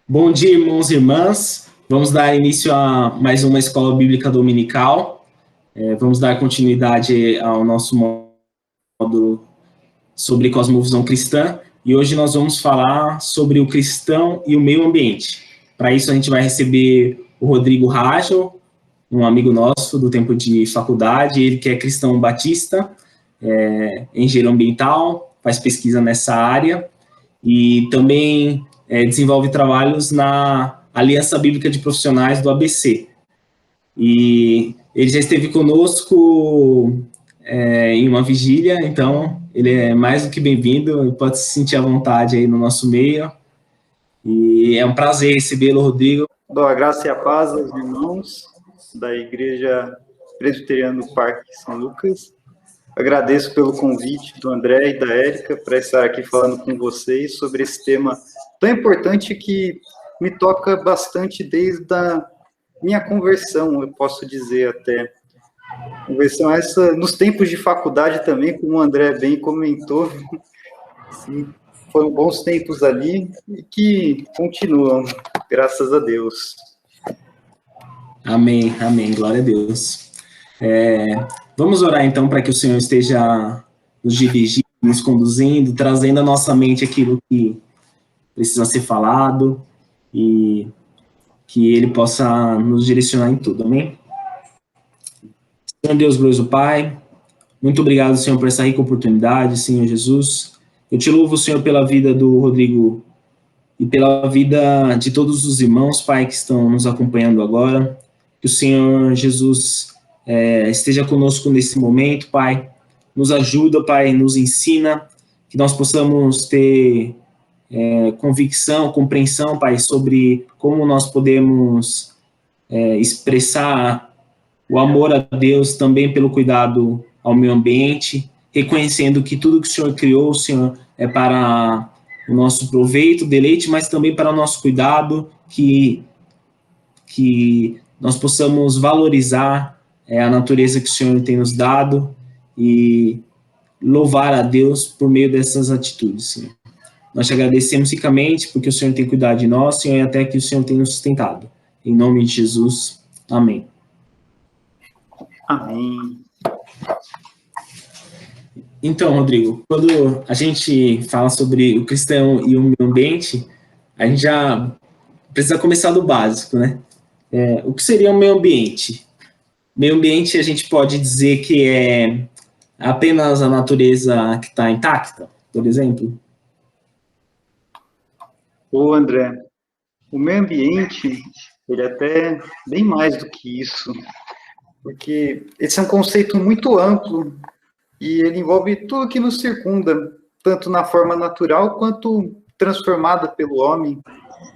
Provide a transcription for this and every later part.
Bom dia, irmãos e irmãs. Vamos dar início a mais uma escola bíblica dominical. Vamos dar continuidade ao nosso módulo sobre cosmovisão cristã. E hoje nós vamos falar sobre o cristão e o meio ambiente. Para isso, a gente vai receber o Rodrigo Rachel, um amigo nosso do tempo de faculdade. Ele que é cristão batista, engenheiro ambiental, faz pesquisa nessa área e também desenvolve trabalhos na Aliança Bíblica de Profissionais do ABC. E ele já esteve conosco em uma vigília, então ele é mais do que bem-vindo, pode se sentir à vontade aí no nosso meio. E é um prazer recebê-lo, Rodrigo. Dou a graça e a paz aos irmãos da Igreja Presbiteriana do Parque São Lucas. Agradeço pelo convite do André e da Érica para estar aqui falando com vocês sobre esse tema tão importante que me toca bastante desde a minha conversão, eu posso dizer até. Conversão essa nos tempos de faculdade também, como o André bem comentou. Sim, foram bons tempos ali e que continuam, graças a Deus. Amém, amém, glória a Deus. Vamos orar então para que o Senhor esteja nos dirigindo, nos conduzindo, trazendo à nossa mente aquilo que precisa ser falado e que Ele possa nos direcionar em tudo, amém? Senhor Deus, glorioso Pai, muito obrigado, Senhor, por essa rica oportunidade, Senhor Jesus. Eu te louvo, Senhor, pela vida do Rodrigo e pela vida de todos os irmãos, Pai, que estão nos acompanhando agora. Que o Senhor Jesus esteja conosco nesse momento, Pai. Nos ajuda, Pai, nos ensina, que nós possamos ter convicção, compreensão, Pai, sobre como nós podemos expressar o amor a Deus também pelo cuidado ao meio ambiente, reconhecendo que tudo que o Senhor criou, Senhor, é para o nosso proveito, deleite, mas também para o nosso cuidado, que nós possamos valorizar a natureza que o Senhor tem nos dado e louvar a Deus por meio dessas atitudes, Senhor. Nós te agradecemos ricamente porque o Senhor tem cuidado de nós, Senhor, e até que o Senhor tem nos sustentado. Em nome de Jesus, amém. Amém. Então, Rodrigo, quando a gente fala sobre o cristão e o meio ambiente, a gente já precisa começar do básico, né? O que seria o meio ambiente? Meio ambiente a gente pode dizer que é apenas a natureza que está intacta, por exemplo? Ô, André, o meio ambiente, ele é até bem mais do que isso, porque esse é um conceito muito amplo e ele envolve tudo que nos circunda, tanto na forma natural quanto transformada pelo homem.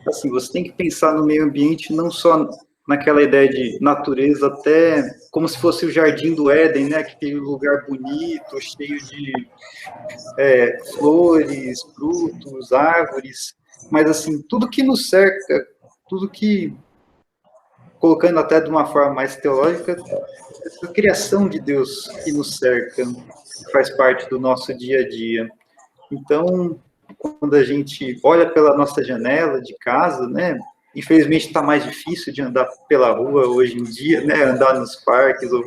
Assim, você tem que pensar no meio ambiente não só naquela ideia de natureza, até como se fosse o jardim do Éden, né? Aquele lugar bonito, cheio de flores, frutos, árvores, mas assim, tudo que nos cerca, tudo que, colocando até de uma forma mais teológica, essa criação de Deus que nos cerca, faz parte do nosso dia a dia. Então, quando a gente olha pela nossa janela de casa, né, infelizmente está mais difícil de andar pela rua hoje em dia, né, andar nos parques ou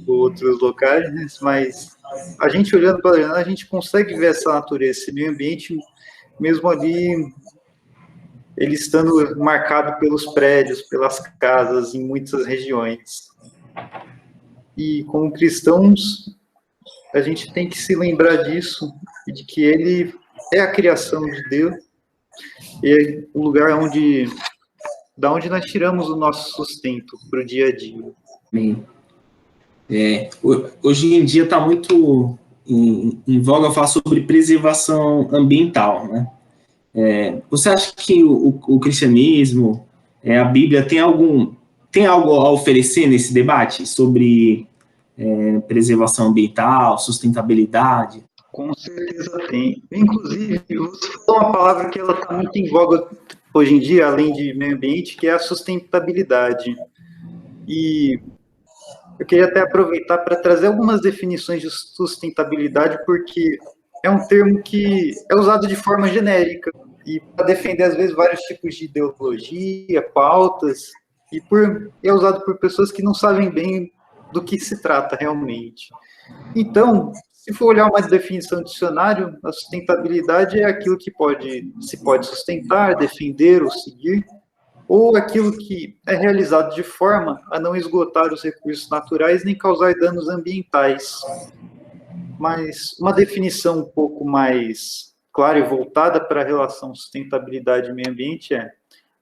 outros locais, né, mas a gente olhando pela janela, a gente consegue ver essa natureza, esse meio ambiente, mesmo ali, ele estando marcado pelos prédios, pelas casas, em muitas regiões. E como cristãos, a gente tem que se lembrar disso, e de que ele é a criação de Deus, e é o lugar da onde nós tiramos o nosso sustento para o dia a dia. Amém. Hoje em dia está muito em voga falar sobre preservação ambiental, né? Você acha que o cristianismo, a Bíblia, tem algo a oferecer nesse debate sobre preservação ambiental, sustentabilidade? Com certeza tem. Inclusive, você falou uma palavra que ela está muito em voga hoje em dia, além de meio ambiente, que é a sustentabilidade. E eu queria até aproveitar para trazer algumas definições de sustentabilidade, porque é um termo que é usado de forma genérica. e para defender, às vezes, vários tipos de ideologia, pautas, e é usado por pessoas que não sabem bem do que se trata realmente. Então, se for olhar uma definição do dicionário, a sustentabilidade é aquilo que se pode sustentar, defender ou seguir, ou aquilo que é realizado de forma a não esgotar os recursos naturais nem causar danos ambientais. Mas uma definição um pouco mais clara e voltada para a relação sustentabilidade e meio ambiente é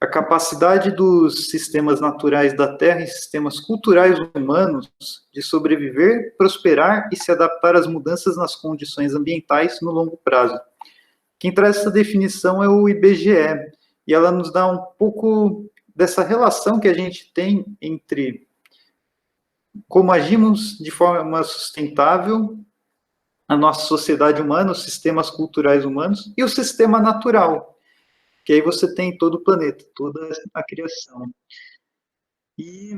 a capacidade dos sistemas naturais da Terra e sistemas culturais humanos de sobreviver, prosperar e se adaptar às mudanças nas condições ambientais no longo prazo. Quem traz essa definição é o IBGE, e ela nos dá um pouco dessa relação que a gente tem entre como agimos de forma sustentável a nossa sociedade humana, os sistemas culturais humanos e o sistema natural, que aí você tem todo o planeta, toda a criação. E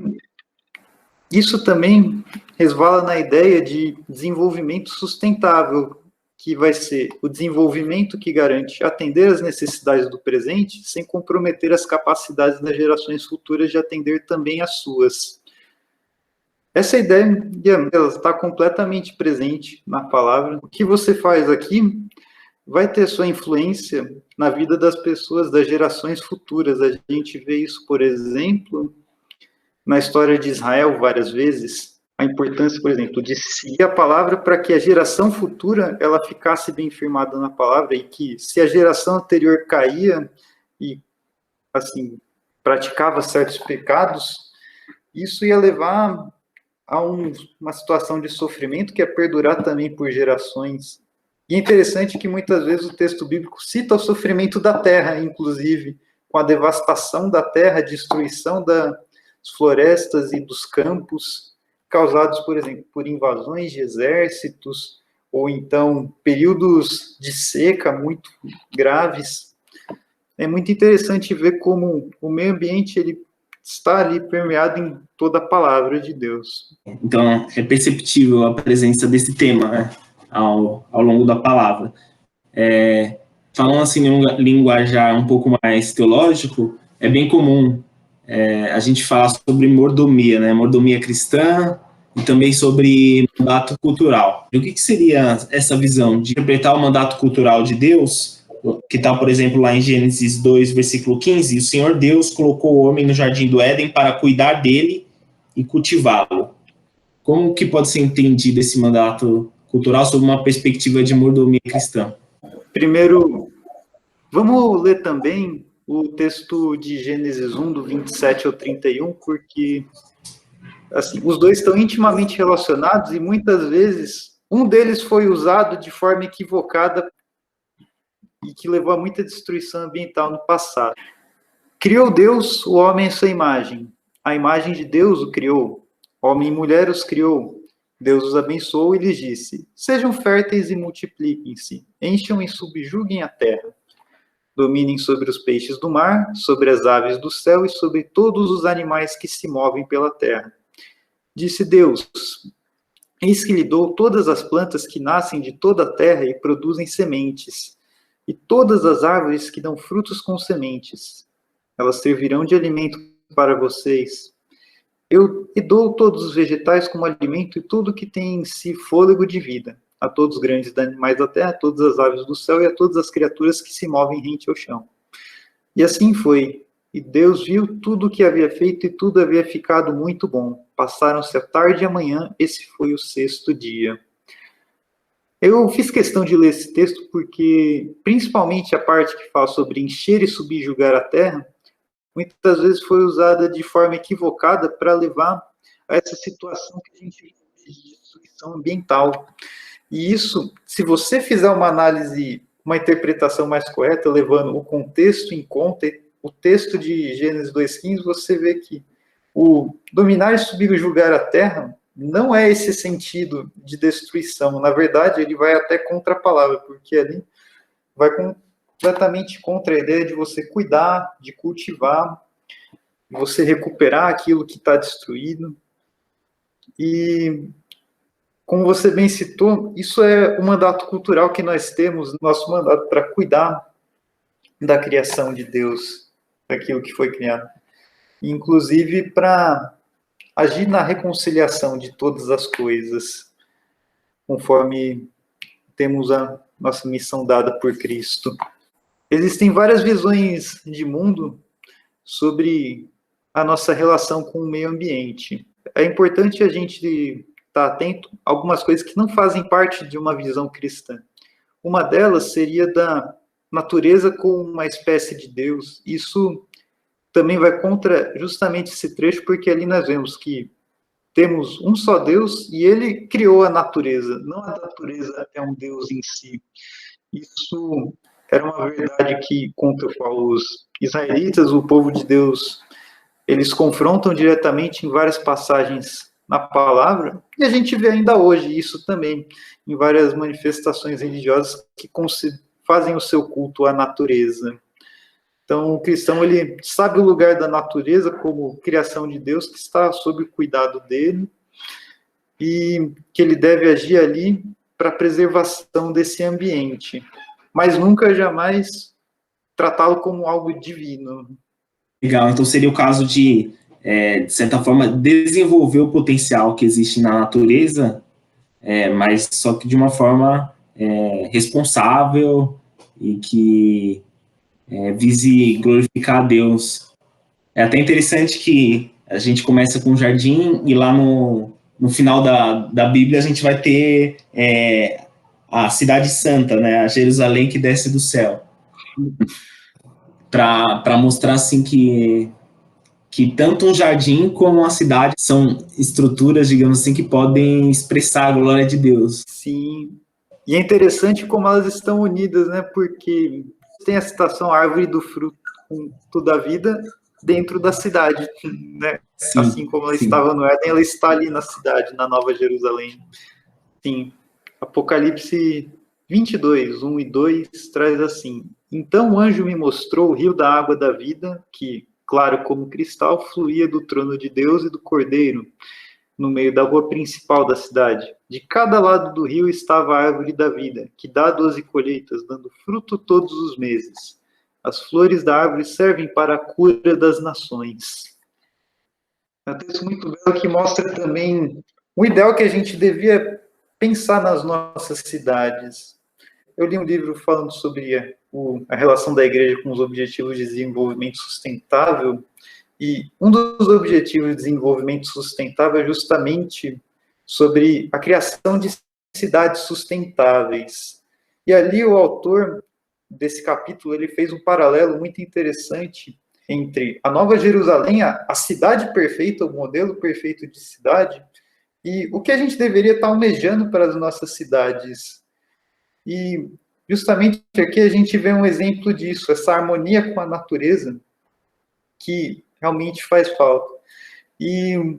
isso também resvala na ideia de desenvolvimento sustentável, que vai ser o desenvolvimento que garante atender às necessidades do presente, sem comprometer as capacidades das gerações futuras de atender também às suas. Essa ideia está completamente presente na palavra. O que você faz aqui vai ter sua influência na vida das pessoas, das gerações futuras. A gente vê isso, por exemplo, na história de Israel várias vezes, a importância, por exemplo, de seguir a palavra para que a geração futura ela ficasse bem firmada na palavra, e que se a geração anterior caía e assim praticava certos pecados, isso ia levar a uma situação de sofrimento que ia perdurar também por gerações. E é interessante que muitas vezes o texto bíblico cita o sofrimento da terra, inclusive, com a devastação da terra, a destruição das florestas e dos campos, causados, por exemplo, por invasões de exércitos, ou então períodos de seca muito graves. É muito interessante ver como o meio ambiente ele está ali permeado em toda a palavra de Deus. Então, é perceptível a presença desse tema, né, ao longo da palavra. Falando assim em um linguajar um pouco mais teológico, é bem comum a gente falar sobre mordomia, né, mordomia cristã, e também sobre mandato cultural. E o que seria essa visão de interpretar o mandato cultural de Deus, que está, por exemplo, lá em Gênesis 2, versículo 15, o Senhor Deus colocou o homem no jardim do Éden para cuidar dele e cultivá-lo. Como que pode ser entendido esse mandato cultural sob uma perspectiva de mordomia cristã? Primeiro, vamos ler também o texto de Gênesis 1, do 27 ao 31, porque assim, os dois estão intimamente relacionados e muitas vezes um deles foi usado de forma equivocada e que levou a muita destruição ambiental no passado. Criou Deus o homem à sua imagem. A imagem de Deus o criou. Homem e mulher os criou. Deus os abençoou e lhes disse: sejam férteis e multipliquem-se, encham e subjuguem a terra. Dominem sobre os peixes do mar, sobre as aves do céu e sobre todos os animais que se movem pela terra. Disse Deus: eis que lhe dou todas as plantas que nascem de toda a terra e produzem sementes, e todas as árvores que dão frutos com sementes. Elas servirão de alimento para vocês. Eu dou todos os vegetais como alimento e tudo que tem em si fôlego de vida, a todos os grandes animais da terra, a todas as aves do céu e a todas as criaturas que se movem rente ao chão. E assim foi. E Deus viu tudo o que havia feito e tudo havia ficado muito bom. Passaram-se a tarde e a manhã, esse foi o 6º dia. Eu fiz questão de ler esse texto porque, principalmente a parte que fala sobre encher e subjugar a terra, muitas vezes foi usada de forma equivocada para levar a essa situação que a gente vive de destruição ambiental. E isso, se você fizer uma análise, uma interpretação mais correta, levando o contexto em conta, o texto de Gênesis 2,15, você vê que o dominar e subjugar a terra não é esse sentido de destruição. Na verdade, ele vai até contra a palavra, porque ali vai completamente contra a ideia de você cuidar, de cultivar, de você recuperar aquilo que está destruído. E, como você bem citou, isso é o mandato cultural que nós temos, nosso mandato para cuidar da criação de Deus, daquilo que foi criado. Inclusive para agir na reconciliação de todas as coisas, conforme temos a nossa missão dada por Cristo. Existem várias visões de mundo sobre a nossa relação com o meio ambiente. É importante a gente estar atento a algumas coisas que não fazem parte de uma visão cristã. Uma delas seria da natureza como uma espécie de Deus. Isso também vai contra justamente esse trecho, porque ali nós vemos que temos um só Deus e ele criou a natureza, não a natureza é um Deus em si. Isso era uma verdade que, contra a qual os israelitas, o povo de Deus, eles confrontam diretamente em várias passagens na palavra, e a gente vê ainda hoje isso também, em várias manifestações religiosas que fazem o seu culto à natureza. Então, o cristão, ele sabe o lugar da natureza como criação de Deus, que está sob o cuidado dele, e que ele deve agir ali para a preservação desse ambiente, mas nunca, jamais, tratá-lo como algo divino. Legal, então seria o caso de certa forma, desenvolver o potencial que existe na natureza, mas só que de uma forma responsável e que vise glorificar a Deus. É até interessante que a gente começa com o jardim e lá no final da Bíblia a gente vai ter a cidade santa, né, a Jerusalém que desce do céu, para mostrar assim que tanto um jardim como a cidade são estruturas, digamos assim, que podem expressar a glória de Deus. Sim, e é interessante como elas estão unidas, né? Porque tem a citação árvore do fruto da vida dentro da cidade, né? Sim, assim como ela estava no Éden, ela está ali na cidade, na Nova Jerusalém. Sim, Apocalipse 22, 1 e 2 traz assim: então o anjo me mostrou o rio da água da vida, que, claro como cristal, fluía do trono de Deus e do Cordeiro, no meio da rua principal da cidade. De cada lado do rio estava a árvore da vida, que dá 12 colheitas, dando fruto todos os meses. As flores da árvore servem para a cura das nações. É um texto muito belo que mostra também o ideal que a gente devia pensar nas nossas cidades. Eu li um livro falando sobre a relação da igreja com os objetivos de desenvolvimento sustentável, e um dos objetivos de desenvolvimento sustentável é justamente sobre a criação de cidades sustentáveis. E ali o autor desse capítulo, ele fez um paralelo muito interessante entre a Nova Jerusalém, a cidade perfeita, o modelo perfeito de cidade, e o que a gente deveria estar almejando para as nossas cidades. E justamente aqui a gente vê um exemplo disso, essa harmonia com a natureza, que realmente faz falta. E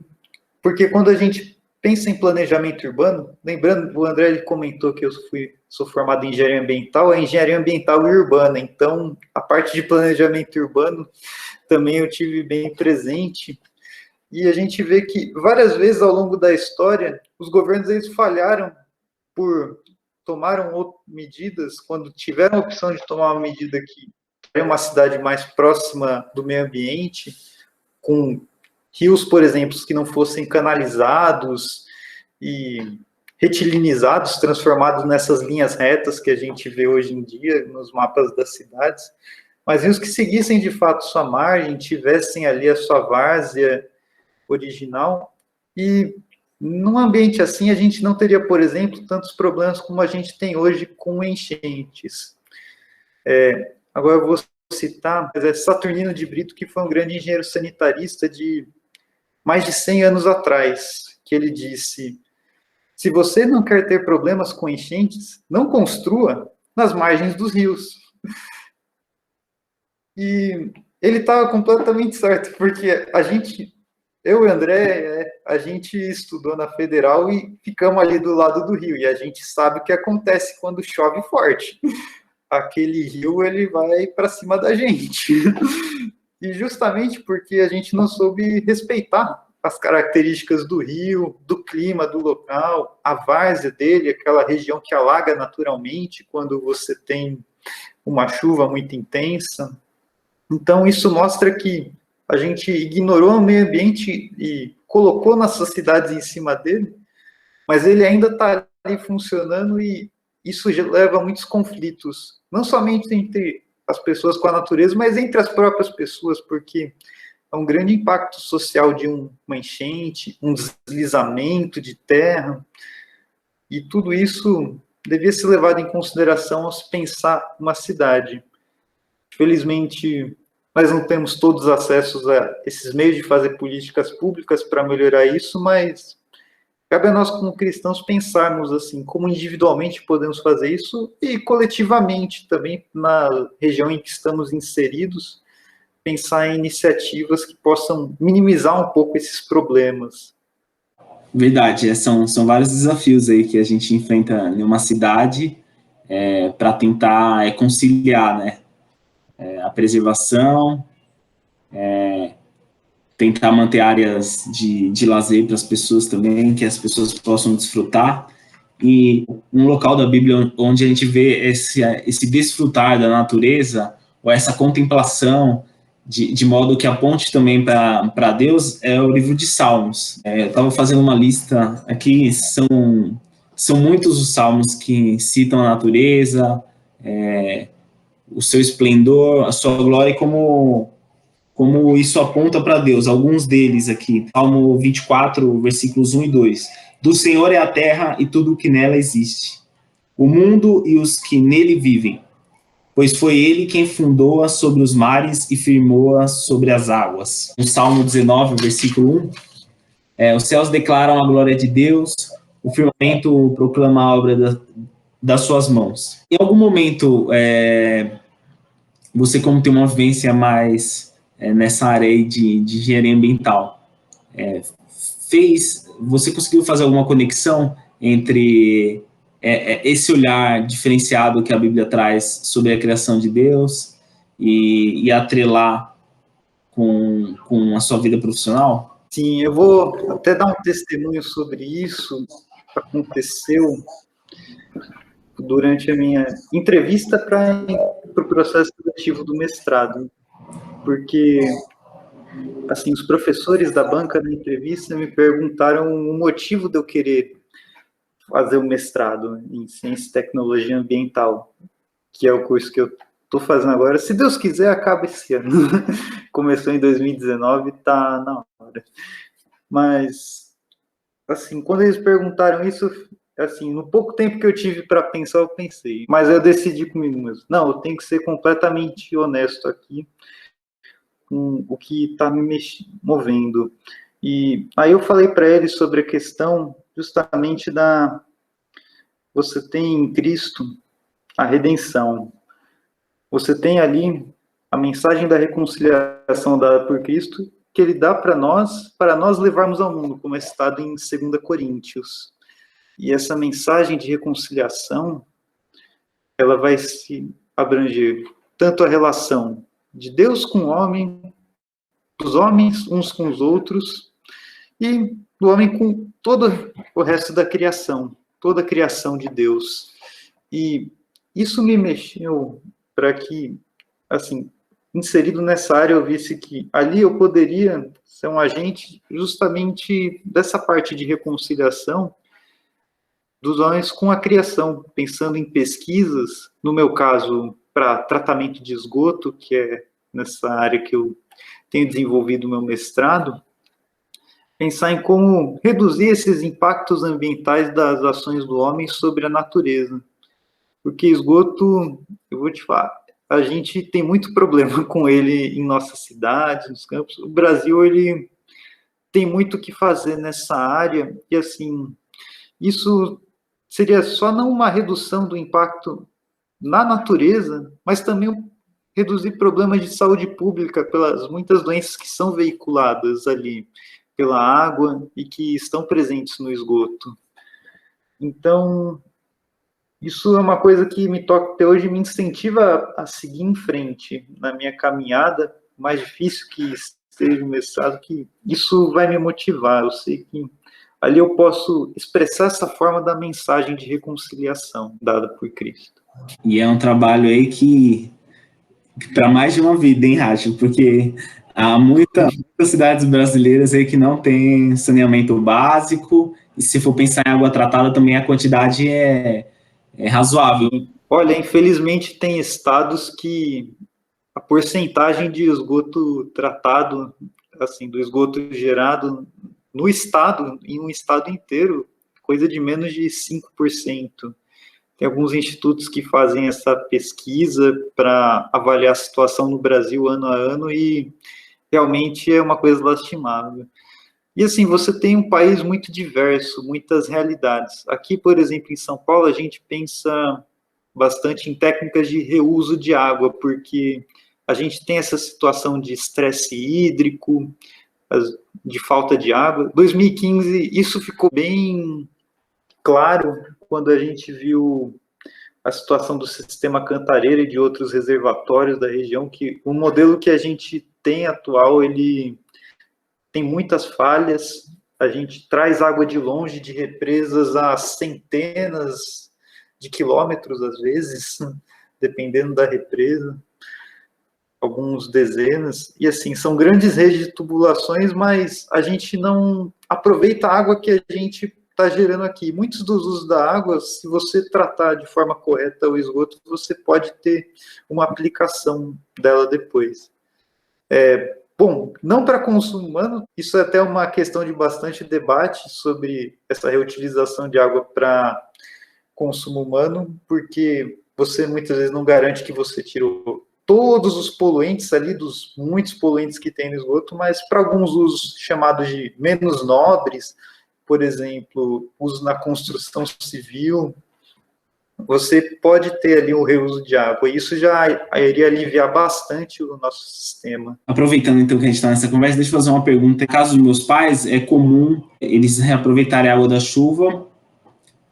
porque quando a gente pensa em planejamento urbano, lembrando, o André ele comentou que eu sou formado em engenharia ambiental, é engenharia ambiental e urbana, então a parte de planejamento urbano também eu tive bem presente, e a gente vê que várias vezes ao longo da história, os governos eles falharam tomaram medidas, quando tiveram a opção de tomar uma medida que é uma cidade mais próxima do meio ambiente, com rios, por exemplo, que não fossem canalizados e retilinizados, transformados nessas linhas retas que a gente vê hoje em dia nos mapas das cidades, mas rios que seguissem de fato sua margem, tivessem ali a sua várzea original, e num ambiente assim a gente não teria, por exemplo, tantos problemas como a gente tem hoje com enchentes. Agora eu vou citar Saturnino de Brito, que foi um grande engenheiro sanitarista de mais de 100 anos atrás, que ele disse: se você não quer ter problemas com enchentes, não construa nas margens dos rios. E ele estava completamente certo, porque eu e o André, a gente estudou na Federal e ficamos ali do lado do rio, e a gente sabe o que acontece quando chove forte. Aquele rio, ele vai para cima da gente. E justamente porque a gente não soube respeitar as características do rio, do clima do local, a várzea dele, aquela região que alaga naturalmente quando você tem uma chuva muito intensa. Então, isso mostra que a gente ignorou o meio ambiente e colocou nossas cidades em cima dele, mas ele ainda está ali funcionando e isso leva a muitos conflitos, não somente entre as pessoas com a natureza, mas entre as próprias pessoas, porque é um grande impacto social de uma enchente, um deslizamento de terra, e tudo isso devia ser levado em consideração ao se pensar uma cidade. Felizmente, nós não temos todos os acessos a esses meios de fazer políticas públicas para melhorar isso, mas cabe a nós, como cristãos, pensarmos assim, como individualmente podemos fazer isso e coletivamente também, na região em que estamos inseridos, pensar em iniciativas que possam minimizar um pouco esses problemas. Verdade, são vários desafios aí que a gente enfrenta em uma cidade para tentar conciliar, né? A preservação, tentar manter áreas de lazer para as pessoas também, que as pessoas possam desfrutar, e um local da Bíblia onde a gente vê esse desfrutar da natureza, ou essa contemplação, de modo que aponte também para Deus, é o livro de Salmos. Eu estava fazendo uma lista aqui, são muitos os salmos que citam a natureza, o seu esplendor, a sua glória, como isso aponta para Deus. Alguns deles aqui, Salmo 24, versículos 1 e 2. Do Senhor é a terra e tudo o que nela existe, o mundo e os que nele vivem, pois foi ele quem fundou-a sobre os mares e firmou-a sobre as águas. No Salmo 19, versículo 1, os céus declaram a glória de Deus, o firmamento proclama a obra das suas mãos. Em algum momento, você, como tem uma vivência mais nessa área aí de engenharia ambiental, você conseguiu fazer alguma conexão entre esse olhar diferenciado que a Bíblia traz sobre a criação de Deus e atrelar com a sua vida profissional? Sim, eu vou até dar um testemunho sobre isso, que aconteceu durante a minha entrevista para o processo seletivo do mestrado, porque assim, os professores da banca da entrevista me perguntaram o motivo de eu querer fazer o mestrado em Ciência e Tecnologia Ambiental, que é o curso que eu estou fazendo agora. Se Deus quiser, acaba esse ano. Começou em 2019, tá na hora. Mas, assim, quando eles perguntaram isso, assim, no pouco tempo que eu tive para pensar, eu pensei. Mas eu decidi comigo mesmo. Não, eu tenho que ser completamente honesto aqui com o que está me movendo. E aí eu falei para ele sobre a questão justamente você tem em Cristo a redenção. Você tem ali a mensagem da reconciliação dada por Cristo, que ele dá para nós levarmos ao mundo, como é citado em 2 Coríntios. E essa mensagem de reconciliação, ela vai se abranger tanto a relação de Deus com o homem, dos homens uns com os outros, e do homem com todo o resto da criação, toda a criação de Deus. E isso me mexeu para que, assim, inserido nessa área, eu visse que ali eu poderia ser um agente justamente dessa parte de reconciliação dos homens com a criação, pensando em pesquisas, no meu caso, para tratamento de esgoto, que é nessa área que eu tenho desenvolvido o meu mestrado, pensar em como reduzir esses impactos ambientais das ações do homem sobre a natureza. Porque esgoto, eu vou te falar, a gente tem muito problema com ele em nossa cidade, nos campos. O Brasil, ele tem muito o que fazer nessa área, e assim, isso seria só não uma redução do impacto na natureza, mas também reduzir problemas de saúde pública pelas muitas doenças que são veiculadas ali pela água e que estão presentes no esgoto. Então, isso é uma coisa que me toca até hoje e me incentiva a seguir em frente na minha caminhada, mais difícil que esteja o mestrado, que isso vai me motivar. Eu sei que ali eu posso expressar essa forma da mensagem de reconciliação dada por Cristo. E é um trabalho aí que para mais de uma vida, hein, Rádio? Porque há muitas cidades brasileiras aí que não tem saneamento básico, e se for pensar em água tratada também a quantidade é razoável. Olha, infelizmente tem estados que a porcentagem de esgoto tratado, assim, do esgoto gerado no estado, em um estado inteiro, coisa de menos de 5%. Tem alguns institutos que fazem essa pesquisa para avaliar a situação no Brasil ano a ano e realmente é uma coisa lastimável. E assim, você tem um país muito diverso, muitas realidades. Aqui, por exemplo, em São Paulo, a gente pensa bastante em técnicas de reuso de água, porque a gente tem essa situação de estresse hídrico, de falta de água. 2015, isso ficou bem claro quando a gente viu a situação do sistema Cantareira e de outros reservatórios da região, que o modelo que a gente tem atual, ele tem muitas falhas, a gente traz água de longe, de represas a centenas de quilômetros, às vezes, dependendo da represa, alguns dezenas, e assim, são grandes redes de tubulações, mas a gente não aproveita a água que a gente está gerando aqui. Muitos dos usos da água, se você tratar de forma correta o esgoto, você pode ter uma aplicação dela depois. Bom, não para consumo humano, isso é até uma questão de bastante debate sobre essa reutilização de água para consumo humano, porque você muitas vezes não garante que você tirou todos os poluentes ali, dos muitos poluentes que tem no esgoto, mas para alguns usos chamados de menos nobres, por exemplo, uso na construção civil, você pode ter ali o reuso de água, e isso já iria aliviar bastante o nosso sistema. Aproveitando então que a gente está nessa conversa, deixa eu fazer uma pergunta. No caso dos meus pais, é comum eles reaproveitarem a água da chuva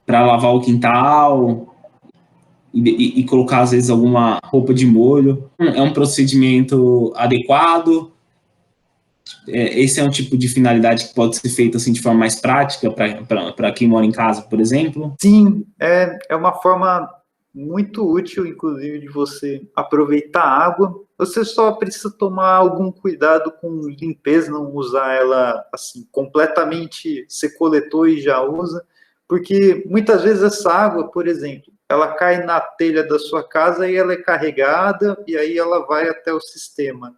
para lavar o quintal e colocar, às vezes, alguma roupa de molho. É um procedimento adequado? Esse é um tipo de finalidade que pode ser feito assim, de forma mais prática para quem mora em casa, por exemplo? Sim, é uma forma muito útil, inclusive, de você aproveitar a água. Você só precisa tomar algum cuidado com limpeza, não usar ela assim completamente, você coletou e já usa, porque muitas vezes essa água, por exemplo, ela cai na telha da sua casa e ela é carregada e aí ela vai até o sistema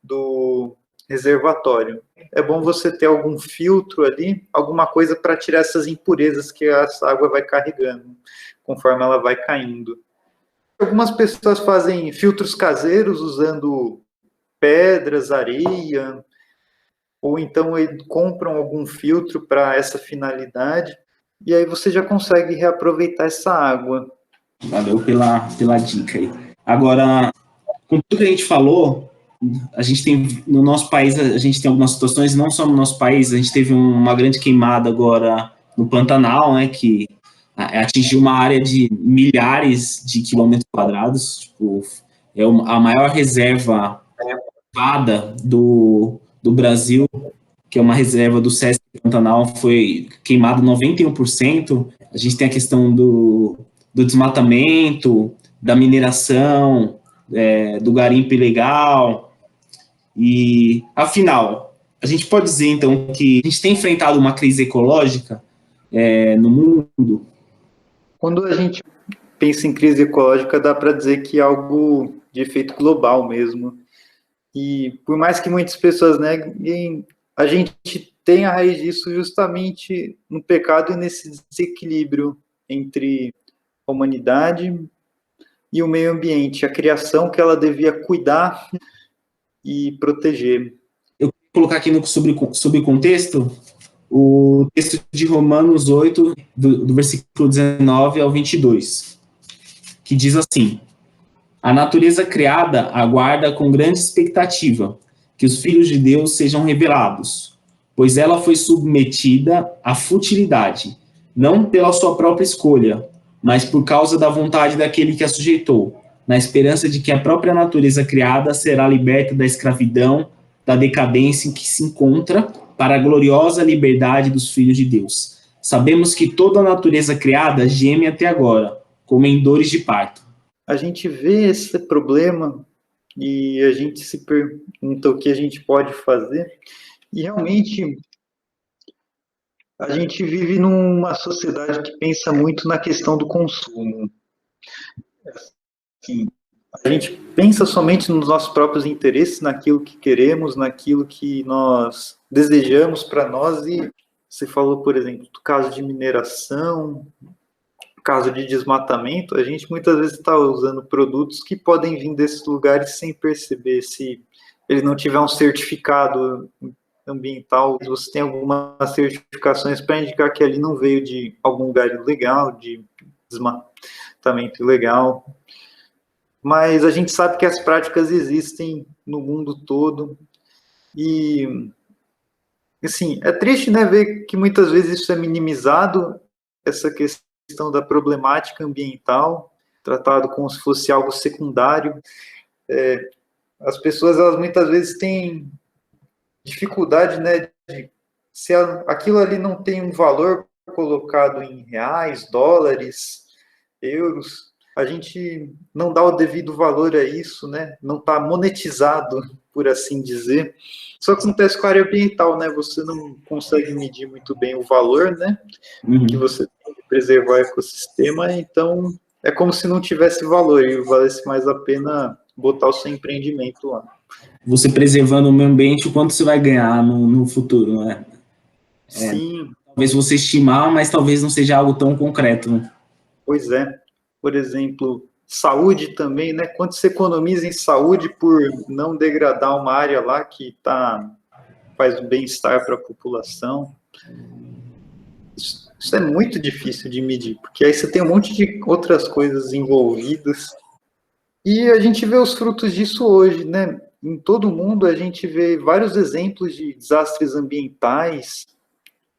do reservatório. É bom você ter algum filtro ali, alguma coisa para tirar essas impurezas que essa água vai carregando, conforme ela vai caindo. Algumas pessoas fazem filtros caseiros usando pedras, areia, ou então compram algum filtro para essa finalidade, e aí você já consegue reaproveitar essa água. Valeu pela dica aí. Agora, com tudo que a gente falou, a gente tem, no nosso país, a gente tem algumas situações, não só no nosso país, a gente teve uma grande queimada agora no Pantanal, né, que atingiu uma área de milhares de quilômetros quadrados, tipo, é a maior reserva do Brasil, que é uma reserva do SESC Pantanal, foi queimado 91%. A gente tem a questão do desmatamento, da mineração, do garimpo ilegal. E, afinal, a gente pode dizer, então, que a gente tem enfrentado uma crise ecológica no mundo? Quando a gente pensa em crise ecológica, dá para dizer que é algo de efeito global mesmo. E por mais que muitas pessoas neguem, a gente tem a raiz disso justamente no pecado e nesse desequilíbrio entre a humanidade e o meio ambiente, a criação que ela devia cuidar e proteger. Eu vou colocar aqui sobre contexto o texto de Romanos 8, do versículo 19 ao 22, que diz assim: a natureza criada aguarda com grande expectativa que os filhos de Deus sejam revelados, pois ela foi submetida à futilidade, não pela sua própria escolha, mas por causa da vontade daquele que a sujeitou, na esperança de que a própria natureza criada será liberta da escravidão, da decadência em que se encontra, para a gloriosa liberdade dos filhos de Deus. Sabemos que toda a natureza criada geme até agora, como em dores de parto. a gente vê esse problema e a gente se pergunta o que a gente pode fazer. E realmente a gente vive numa sociedade que pensa muito na questão do consumo. Assim, a gente pensa somente nos nossos próprios interesses, naquilo que queremos, naquilo que nós desejamos para nós. E você falou, por exemplo, do caso de mineração, caso de desmatamento, a gente muitas vezes está usando produtos que podem vir desses lugares sem perceber. Se ele não tiver um certificado ambiental, você tem algumas certificações para indicar que ali não veio de algum lugar ilegal, de desmatamento ilegal. Mas a gente sabe que as práticas existem no mundo todo. E, assim, é triste, né, ver que muitas vezes isso é minimizado, essa questão da problemática ambiental, tratado como se fosse algo secundário. As pessoas, elas muitas vezes têm dificuldade, né, de, se aquilo ali não tem um valor colocado em reais, dólares, euros, a gente não dá o devido valor a isso, né? Não está monetizado, por assim dizer. Isso acontece com a área ambiental, né? Você não consegue medir muito bem o valor, né? Que você tem que preservar o ecossistema, então é como se não tivesse valor e valesse mais a pena botar o seu empreendimento lá. Você preservando o meio ambiente, o quanto você vai ganhar no futuro, né? Sim. Talvez você estimar, mas talvez não seja algo tão concreto, né? Pois é. Por exemplo, saúde também, né? Quanto você economiza em saúde por não degradar uma área lá que faz bem-estar para a população? Isso é muito difícil de medir, porque aí você tem um monte de outras coisas envolvidas. E a gente vê os frutos disso hoje, né? Em todo o mundo a gente vê vários exemplos de desastres ambientais.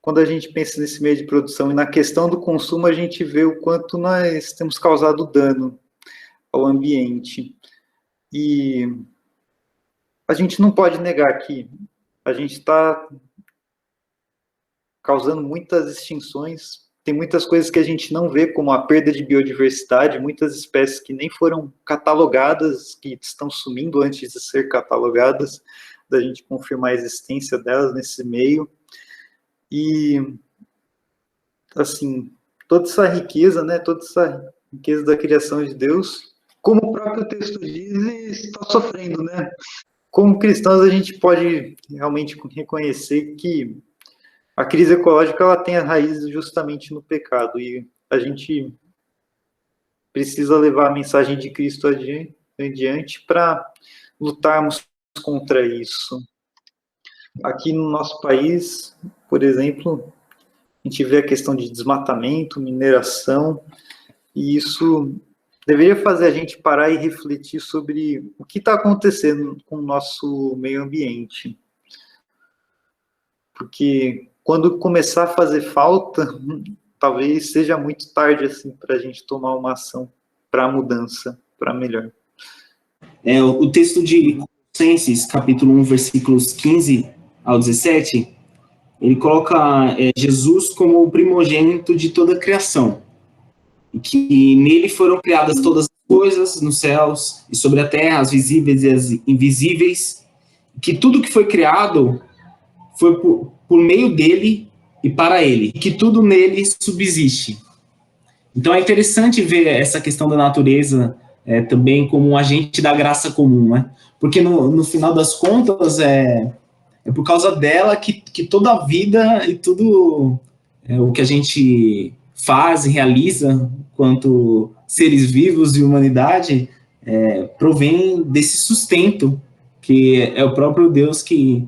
Quando a gente pensa nesse meio de produção e na questão do consumo, a gente vê o quanto nós temos causado dano ao ambiente. E a gente não pode negar que a gente está causando muitas extinções. Tem muitas coisas que a gente não vê, como a perda de biodiversidade, muitas espécies que nem foram catalogadas, que estão sumindo antes de ser catalogadas, da gente confirmar a existência delas nesse meio. E, assim, toda essa riqueza, né, toda essa riqueza da criação de Deus, como o próprio texto diz, está sofrendo, né? Como cristãos, a gente pode realmente reconhecer que a crise ecológica ela tem a raiz justamente no pecado, e a gente precisa levar a mensagem de Cristo adiante para lutarmos contra isso. Aqui no nosso país, por exemplo, a gente vê a questão de desmatamento, mineração, e isso deveria fazer a gente parar e refletir sobre o que está acontecendo com o nosso meio ambiente. Porque quando começar a fazer falta, talvez seja muito tarde assim, para a gente tomar uma ação para a mudança, para melhor. O texto de Colossenses, capítulo 1, versículos 15 ao 17, ele coloca Jesus como o primogênito de toda a criação, e que nele foram criadas todas as coisas nos céus e sobre a terra, as visíveis e as invisíveis, que tudo que foi criado foi por meio dele e para ele, que tudo nele subsiste. Então é interessante ver essa questão da natureza também como um agente da graça comum, né? Porque no final das contas é por causa dela que toda a vida e tudo o que a gente faz e realiza quanto seres vivos e humanidade provém desse sustento que é o próprio Deus que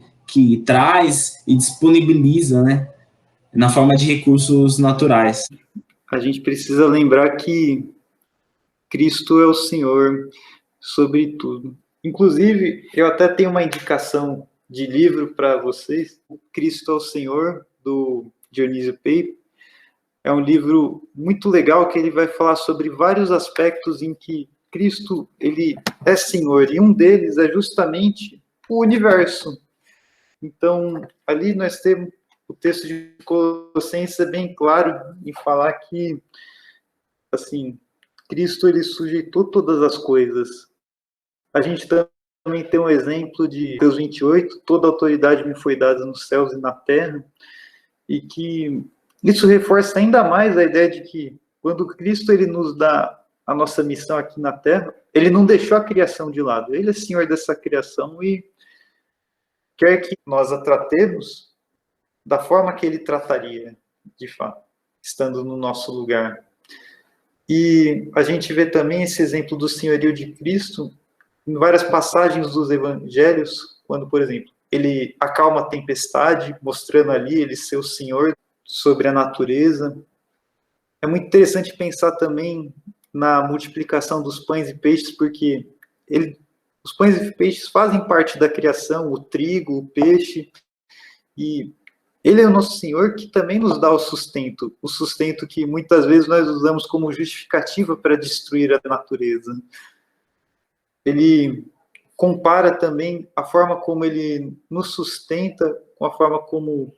traz e disponibiliza, né, na forma de recursos naturais. A gente precisa lembrar que Cristo é o Senhor sobre tudo. Inclusive, eu até tenho uma indicação de livro para vocês, Cristo é o Senhor, do Dionísio Peip. É um livro muito legal que ele vai falar sobre vários aspectos em que Cristo ele é Senhor, e um deles é justamente o universo. Então, ali nós temos o texto de Colossenses é bem claro em falar que, assim, Cristo ele sujeitou todas as coisas. A gente também tem um exemplo de Mateus 28, toda autoridade me foi dada nos céus e na terra, e que isso reforça ainda mais a ideia de que quando Cristo ele nos dá a nossa missão aqui na terra, ele não deixou a criação de lado, ele é Senhor dessa criação e quer que nós a tratemos da forma que ele trataria, de fato, estando no nosso lugar. E a gente vê também esse exemplo do senhorio de Cristo em várias passagens dos evangelhos, quando, por exemplo, ele acalma a tempestade, mostrando ali ele ser o senhor sobre a natureza. É muito interessante pensar também na multiplicação dos pães e peixes, porque os pães e peixes fazem parte da criação, o trigo, o peixe, e ele é o nosso Senhor que também nos dá o sustento que muitas vezes nós usamos como justificativa para destruir a natureza. Ele compara também a forma como ele nos sustenta com a forma como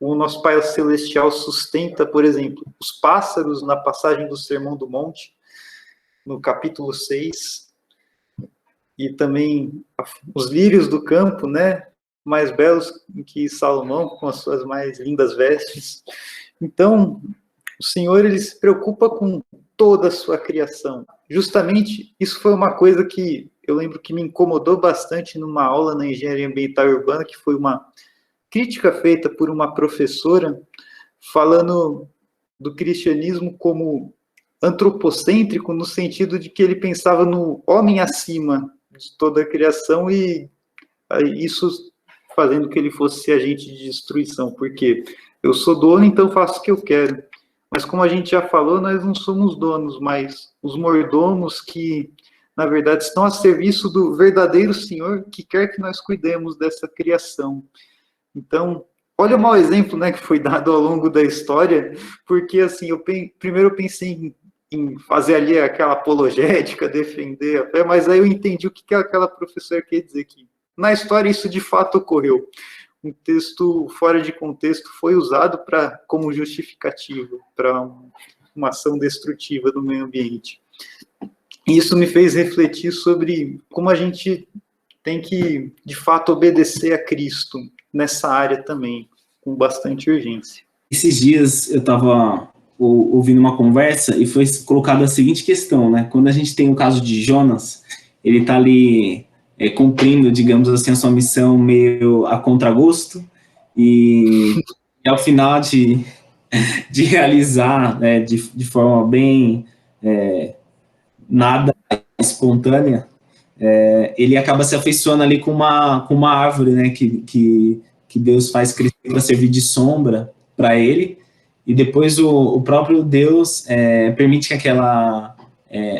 o nosso Pai Celestial sustenta, por exemplo, os pássaros na passagem do Sermão do Monte, no capítulo 6, e também os lírios do campo, né, mais belos que Salomão, com as suas mais lindas vestes. Então, o Senhor ele se preocupa com toda a sua criação. Justamente, isso foi uma coisa que eu lembro que me incomodou bastante numa aula na engenharia ambiental e urbana, que foi uma crítica feita por uma professora falando do cristianismo como antropocêntrico, no sentido de que ele pensava no homem acima de toda a criação e isso fazendo que ele fosse agente de destruição, porque eu sou dono, então faço o que eu quero. Mas como a gente já falou, nós não somos donos, mas os mordomos que, na verdade, estão a serviço do verdadeiro Senhor que quer que nós cuidemos dessa criação. Então, olha o mau exemplo, né, que foi dado ao longo da história, porque assim, primeiro eu pensei em fazer ali aquela apologética, defender a fé, mas aí eu entendi o que aquela professora quer dizer aqui. Na história, isso de fato ocorreu. Um texto fora de contexto foi usado como justificativa para uma ação destrutiva do meio ambiente. E isso me fez refletir sobre como a gente tem que, de fato, obedecer a Cristo nessa área também, com bastante urgência. Esses dias eu estava ouvindo uma conversa e foi colocada a seguinte questão, né? Quando a gente tem o caso de Jonas, ele está ali cumprindo, digamos assim, a sua missão meio a contragosto e ao final de realizar de forma bem nada espontânea, ele acaba se afeiçoando ali com uma árvore, né, que Deus faz crescer para servir de sombra para ele, e depois o próprio Deus permite que aquela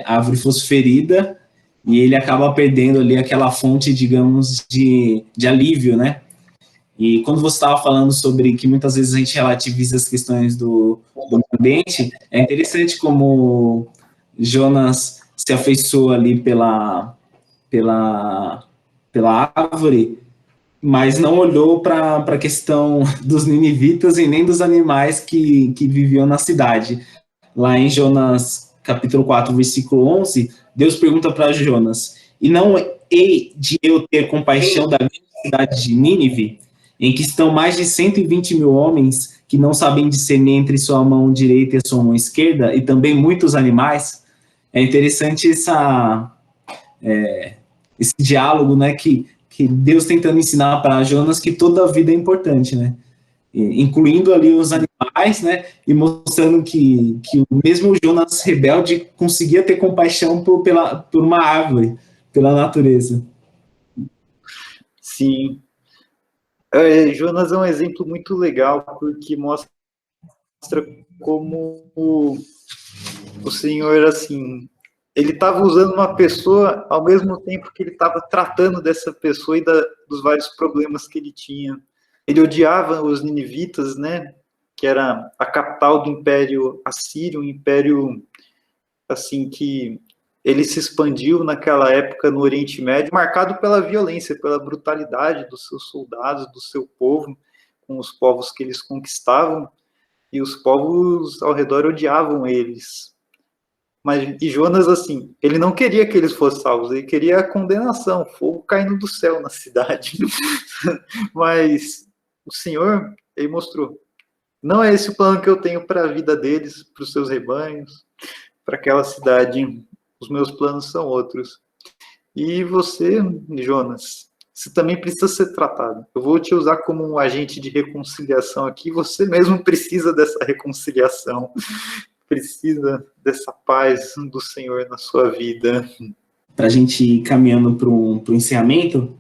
árvore fosse ferida, e ele acaba perdendo ali aquela fonte, digamos, de alívio, né? E quando você estava falando sobre que muitas vezes a gente relativiza as questões do ambiente, é interessante como Jonas se afeiçoou ali pela árvore, mas não olhou para a questão dos ninivitas e nem dos animais que viviam na cidade. Lá em Jonas, capítulo 4, versículo 11, Deus pergunta para Jonas, e não hei de eu ter compaixão da cidade de Nínive, em que estão mais de 120 mil homens que não sabem discernir entre sua mão direita e sua mão esquerda, e também muitos animais. É interessante esse diálogo, né, que Deus tentando ensinar para Jonas que toda a vida é importante, né, incluindo ali os animais, né, e mostrando que o mesmo Jonas rebelde conseguia ter compaixão por uma árvore, pela natureza. Sim. Jonas é um exemplo muito legal, porque mostra como o Senhor, assim, ele estava usando uma pessoa ao mesmo tempo que ele estava tratando dessa pessoa e dos vários problemas que ele tinha. Ele odiava os ninivitas, né, que era a capital do Império Assírio, um império assim que ele se expandiu naquela época no Oriente Médio, marcado pela violência, pela brutalidade dos seus soldados, do seu povo, com os povos que eles conquistavam, e os povos ao redor odiavam eles. Mas, e Jonas, assim, ele não queria que eles fossem salvos, ele queria a condenação, fogo caindo do céu na cidade. Mas o Senhor, ele mostrou, não é esse o plano que eu tenho para a vida deles, para os seus rebanhos, para aquela cidade. Os meus planos são outros. E você, Jonas, você também precisa ser tratado. Eu vou te usar como um agente de reconciliação aqui. Você mesmo precisa dessa reconciliação. Precisa dessa paz do Senhor na sua vida. Para a gente ir caminhando para o encerramento,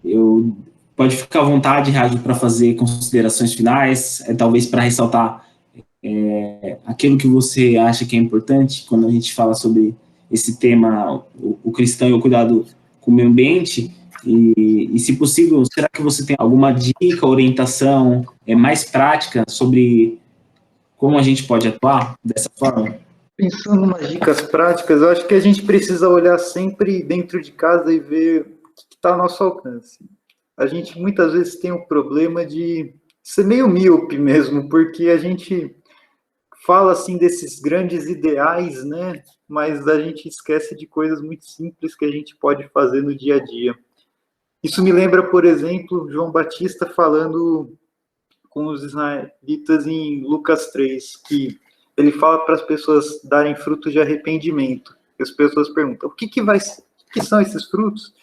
eu pode ficar à vontade, Rádio, para fazer considerações finais, talvez para ressaltar aquilo que você acha que é importante quando a gente fala sobre esse tema, o cristão e o cuidado com o meio ambiente, e se possível, será que você tem alguma dica, orientação mais prática sobre como a gente pode atuar dessa forma? Pensando em umas dicas práticas, eu acho que a gente precisa olhar sempre dentro de casa e ver o que está ao nosso alcance. A gente muitas vezes tem o problema de ser meio míope mesmo, porque a gente fala assim desses grandes ideais, né? Mas a gente esquece de coisas muito simples que a gente pode fazer no dia a dia. Isso me lembra, por exemplo, João Batista falando com os israelitas em Lucas 3, que ele fala para as pessoas darem frutos de arrependimento. E as pessoas perguntam, o que são esses frutos?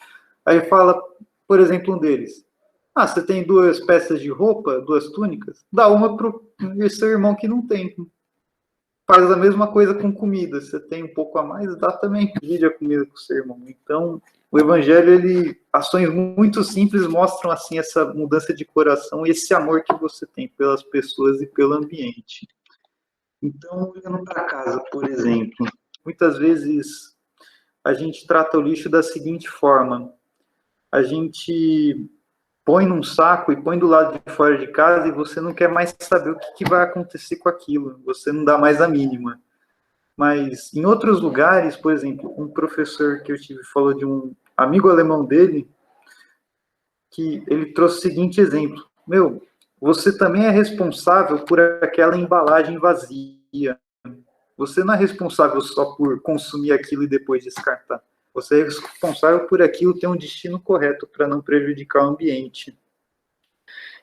Aí ele fala, por exemplo, um deles. Ah, você tem 2 peças de roupa, 2 túnicas? Dá uma para o seu irmão que não tem. Faz a mesma coisa com comida. Você tem um pouco a mais, dá também, divide a comida com o seu irmão. Então, o Evangelho, ações muito simples mostram assim essa mudança de coração e esse amor que você tem pelas pessoas e pelo ambiente. Então, olhando para casa, por exemplo, muitas vezes a gente trata o lixo da seguinte forma: a gente põe num saco e põe do lado de fora de casa e você não quer mais saber o que vai acontecer com aquilo, você não dá mais a mínima. Mas em outros lugares, por exemplo, um professor que eu tive falou de um amigo alemão dele, que ele trouxe o seguinte exemplo: meu, você também é responsável por aquela embalagem vazia. Você não é responsável só por consumir aquilo e depois descartar. Você é responsável por aquilo ter um destino correto para não prejudicar o ambiente.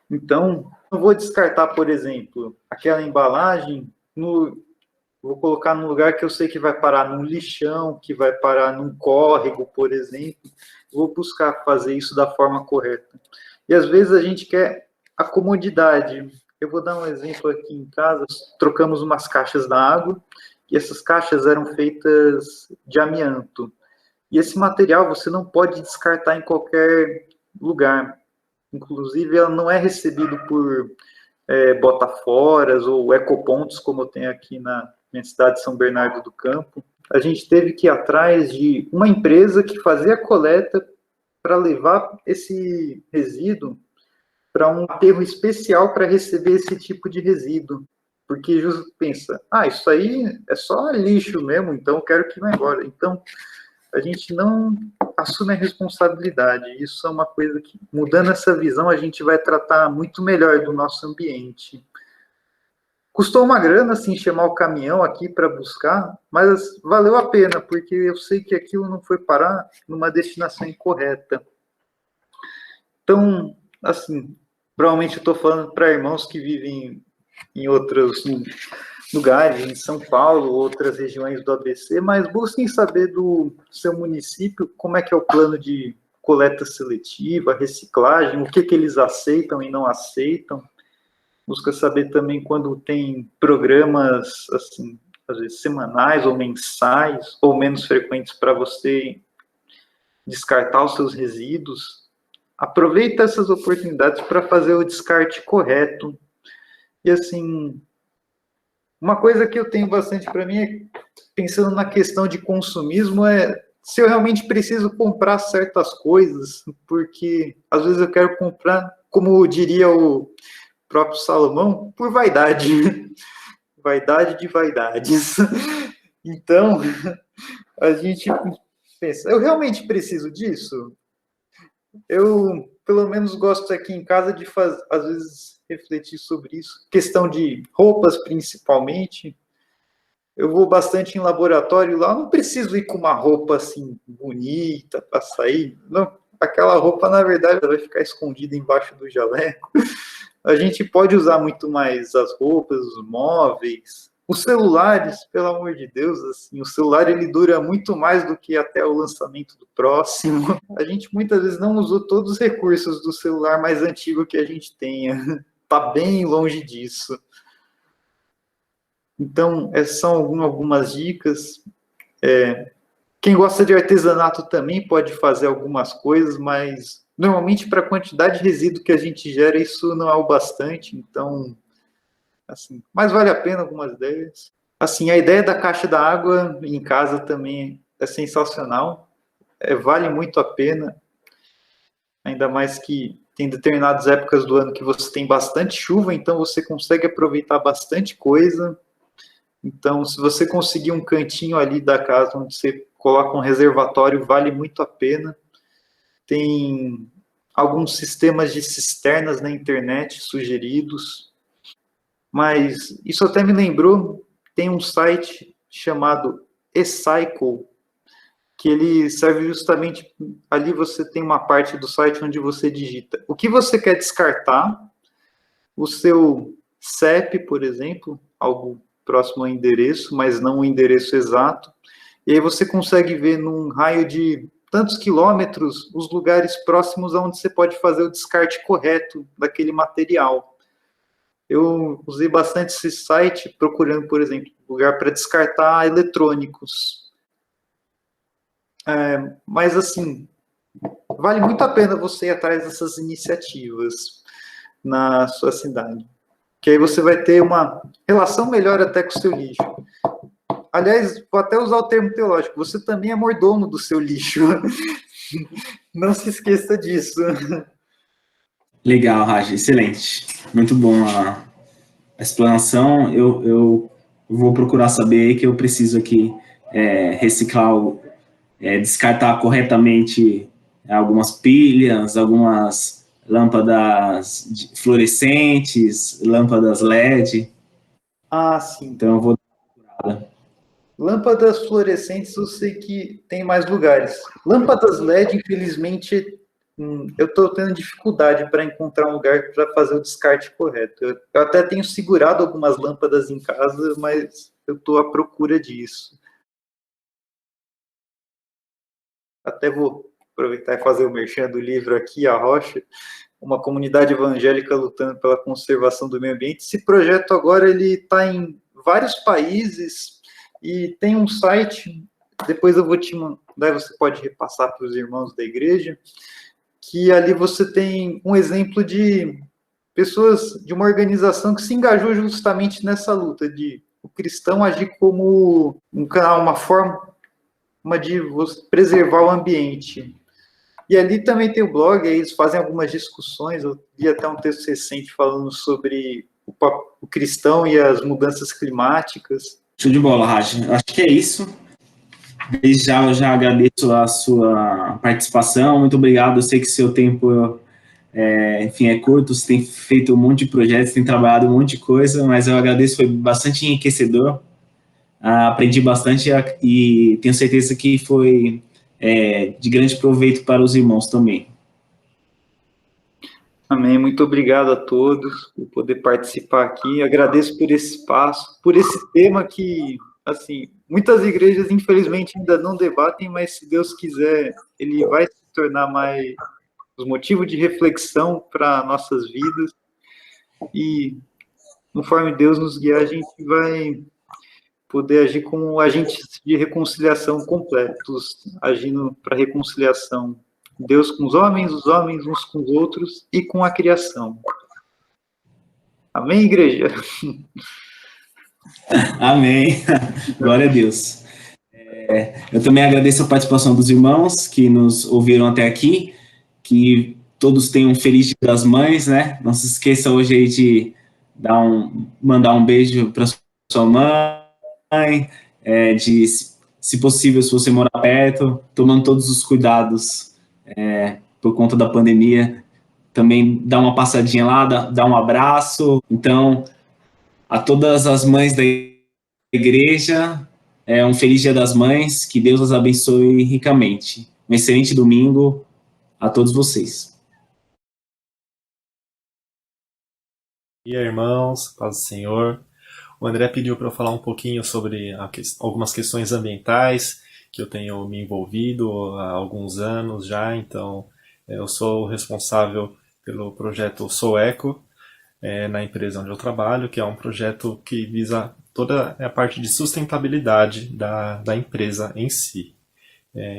Então, não vou descartar, por exemplo, aquela embalagem, vou colocar num lugar que eu sei que vai parar num lixão, que vai parar num córrego, por exemplo. Vou buscar fazer isso da forma correta. E às vezes a gente quer a comodidade. Eu vou dar um exemplo aqui em casa. Trocamos umas caixas da água e essas caixas eram feitas de amianto. E esse material você não pode descartar em qualquer lugar. Inclusive, ela não é recebido por botaforas ou ecopontos, como tem aqui na minha cidade de São Bernardo do Campo. A gente teve que ir atrás de uma empresa que fazia a coleta para levar esse resíduo para um aterro especial para receber esse tipo de resíduo. Porque justo pensa, isso aí é só lixo mesmo, então eu quero que vá embora. Então, a gente não assume a responsabilidade. Isso é uma coisa que, mudando essa visão, a gente vai tratar muito melhor do nosso ambiente. Custou uma grana, assim, chamar o caminhão aqui para buscar, mas valeu a pena, porque eu sei que aquilo não foi parar numa destinação incorreta. Então, assim, provavelmente eu estou falando para irmãos que vivem em outros lugares, em São Paulo, outras regiões do ABC, mas busquem saber do seu município como é que é o plano de coleta seletiva, reciclagem, o que eles aceitam e não aceitam. Busca saber também quando tem programas, assim, às vezes semanais ou mensais, ou menos frequentes para você descartar os seus resíduos. Aproveita essas oportunidades para fazer o descarte correto. E, assim, uma coisa que eu tenho bastante para mim é, pensando na questão de consumismo, se eu realmente preciso comprar certas coisas, porque às vezes eu quero comprar, como diria o próprio Salomão, por vaidade. Vaidade de vaidades. Então, a gente pensa, eu realmente preciso disso? Eu, pelo menos, gosto aqui em casa de, às vezes, refletir sobre isso. Questão de roupas, principalmente. Eu vou bastante em laboratório lá, não preciso ir com uma roupa assim bonita para sair. Não, aquela roupa, na verdade, vai ficar escondida embaixo do jaleco. A gente pode usar muito mais as roupas, os móveis, os celulares, pelo amor de Deus, assim, o celular ele dura muito mais do que até o lançamento do próximo. A gente muitas vezes não usou todos os recursos do celular mais antigo que a gente tenha. Tá bem longe disso. Então, essas são algumas dicas. Quem gosta de artesanato também pode fazer algumas coisas, mas normalmente para a quantidade de resíduo que a gente gera, isso não é o bastante. Então, assim, mas vale a pena algumas ideias. Assim, a ideia da caixa da água em casa também é sensacional. Vale muito a pena, ainda mais que tem determinadas épocas do ano que você tem bastante chuva, então você consegue aproveitar bastante coisa. Então, se você conseguir um cantinho ali da casa onde você coloca um reservatório, vale muito a pena. Tem alguns sistemas de cisternas na internet sugeridos, mas isso até me lembrou, tem um site chamado eCycle, que ele serve justamente, ali você tem uma parte do site onde você digita o que você quer descartar, o seu CEP, por exemplo, algo próximo ao endereço, mas não o endereço exato, e aí você consegue ver num raio de tantos quilômetros os lugares próximos onde você pode fazer o descarte correto daquele material. Eu usei bastante esse site procurando, por exemplo, lugar para descartar eletrônicos. Mas, assim, vale muito a pena você ir atrás dessas iniciativas na sua cidade. Que aí você vai ter uma relação melhor até com o seu lixo. Aliás, vou até usar o termo teológico, você também é mordomo do seu lixo. Não se esqueça disso. Legal, Raj, excelente. Muito bom a explanação. Eu vou procurar saber que eu preciso aqui reciclar, descartar corretamente algumas pilhas, algumas lâmpadas fluorescentes, lâmpadas LED. Ah, sim. Então eu vou dar uma procurada. Lâmpadas fluorescentes eu sei que tem mais lugares. Lâmpadas LED, infelizmente, eu estou tendo dificuldade para encontrar um lugar para fazer o descarte correto. Eu até tenho segurado algumas lâmpadas em casa, mas eu estou à procura disso. Até vou aproveitar e fazer o merchan do livro aqui, A Rocha, uma comunidade evangélica lutando pela conservação do meio ambiente. Esse projeto agora ele está em vários países e tem um site, depois eu vou te mandar, você pode repassar para os irmãos da igreja, que ali você tem um exemplo de pessoas de uma organização que se engajou justamente nessa luta de o cristão agir como um canal, uma forma de preservar o ambiente. E ali também tem o blog, aí eles fazem algumas discussões, eu li até um texto recente falando sobre o cristão e as mudanças climáticas. Show de bola, Raj. Acho que é isso. Desde já eu já agradeço a sua participação, muito obrigado. Eu sei que seu tempo enfim, é curto, você tem feito um monte de projetos, tem trabalhado um monte de coisa, mas eu agradeço, foi bastante enriquecedor. Aprendi bastante e tenho certeza que foi de grande proveito para os irmãos também. Amém. Muito obrigado a todos por poder participar aqui. Agradeço por esse espaço, por esse tema que, assim, muitas igrejas, infelizmente, ainda não debatem, mas se Deus quiser, ele vai se tornar mais os motivos de reflexão para nossas vidas. E, conforme Deus nos guiar, a gente vai poder agir como agentes de reconciliação completos, agindo para reconciliação. Deus com os homens uns com os outros e com a criação. Amém, igreja? Amém. Glória a Deus. Eu também agradeço a participação dos irmãos que nos ouviram até aqui, que todos tenham um feliz Dia das Mães, né? Não se esqueça hoje aí de mandar um beijo para sua mãe, de, se possível, se você morar perto, tomando todos os cuidados por conta da pandemia, também dá uma passadinha lá, dá um abraço. Então, a todas as mães da igreja, um feliz Dia das Mães, que Deus os abençoe ricamente. Um excelente domingo a todos vocês. E aí, irmãos, paz do Senhor. O André pediu para eu falar um pouquinho sobre algumas questões ambientais que eu tenho me envolvido há alguns anos já. Então, eu sou o responsável pelo projeto Sou Eco, na empresa onde eu trabalho, que é um projeto que visa toda a parte de sustentabilidade da empresa em si.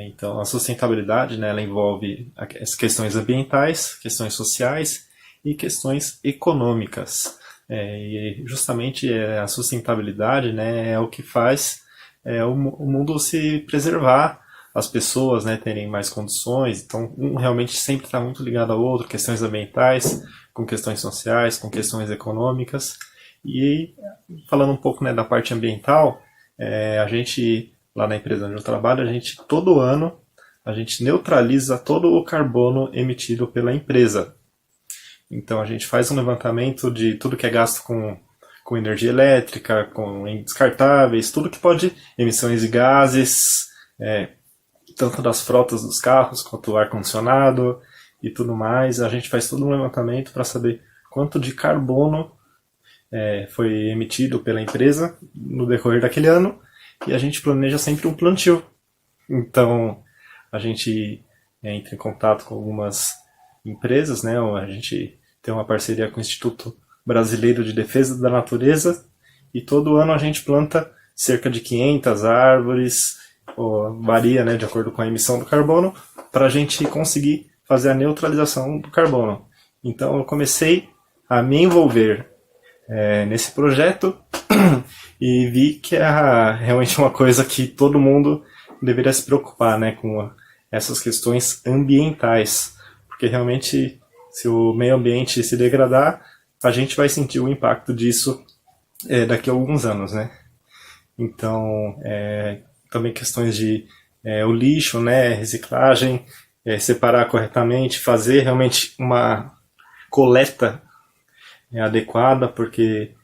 Então, a sustentabilidade, né, ela envolve as questões ambientais, questões sociais e questões econômicas. E justamente a sustentabilidade, né, é o que faz o mundo se preservar, as pessoas, né, terem mais condições. Então, um realmente sempre está muito ligado ao outro, questões ambientais, com questões sociais, com questões econômicas. E falando um pouco, né, da parte ambiental, a gente, lá na empresa onde eu trabalho, todo ano, a gente neutraliza todo o carbono emitido pela empresa. Então a gente faz um levantamento de tudo que é gasto com energia elétrica, com descartáveis, tudo que pode, emissões de gases, tanto das frotas dos carros quanto o ar-condicionado e tudo mais. A gente faz todo um levantamento para saber quanto de carbono foi emitido pela empresa no decorrer daquele ano, e a gente planeja sempre um plantio. Então a gente entra em contato com algumas empresas, né? A gente tem uma parceria com o Instituto Brasileiro de Defesa da Natureza, e todo ano a gente planta cerca de 500 árvores, varia, né, de acordo com a emissão do carbono, para a gente conseguir fazer a neutralização do carbono. Então eu comecei a me envolver nesse projeto e vi que é realmente uma coisa que todo mundo deveria se preocupar, né, com essas questões ambientais, porque realmente, se o meio ambiente se degradar, a gente vai sentir o impacto disso daqui a alguns anos, né? Então, também questões de o lixo, né, reciclagem, separar corretamente, fazer realmente uma coleta adequada, porque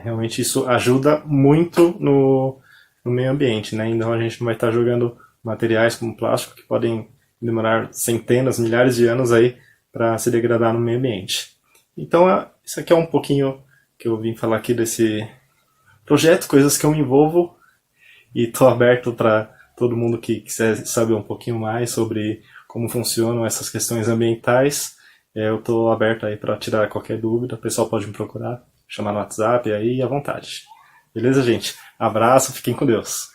realmente isso ajuda muito no meio ambiente, né? Então a gente não vai estar jogando materiais como plástico que podem demorar centenas, milhares de anos aí para se degradar no meio ambiente. Então, isso aqui é um pouquinho que eu vim falar aqui desse projeto, coisas que eu me envolvo, e estou aberto para todo mundo que quiser saber um pouquinho mais sobre como funcionam essas questões ambientais. Eu estou aberto aí para tirar qualquer dúvida. O pessoal pode me procurar, chamar no WhatsApp aí à vontade. Beleza, gente? Abraço, fiquem com Deus.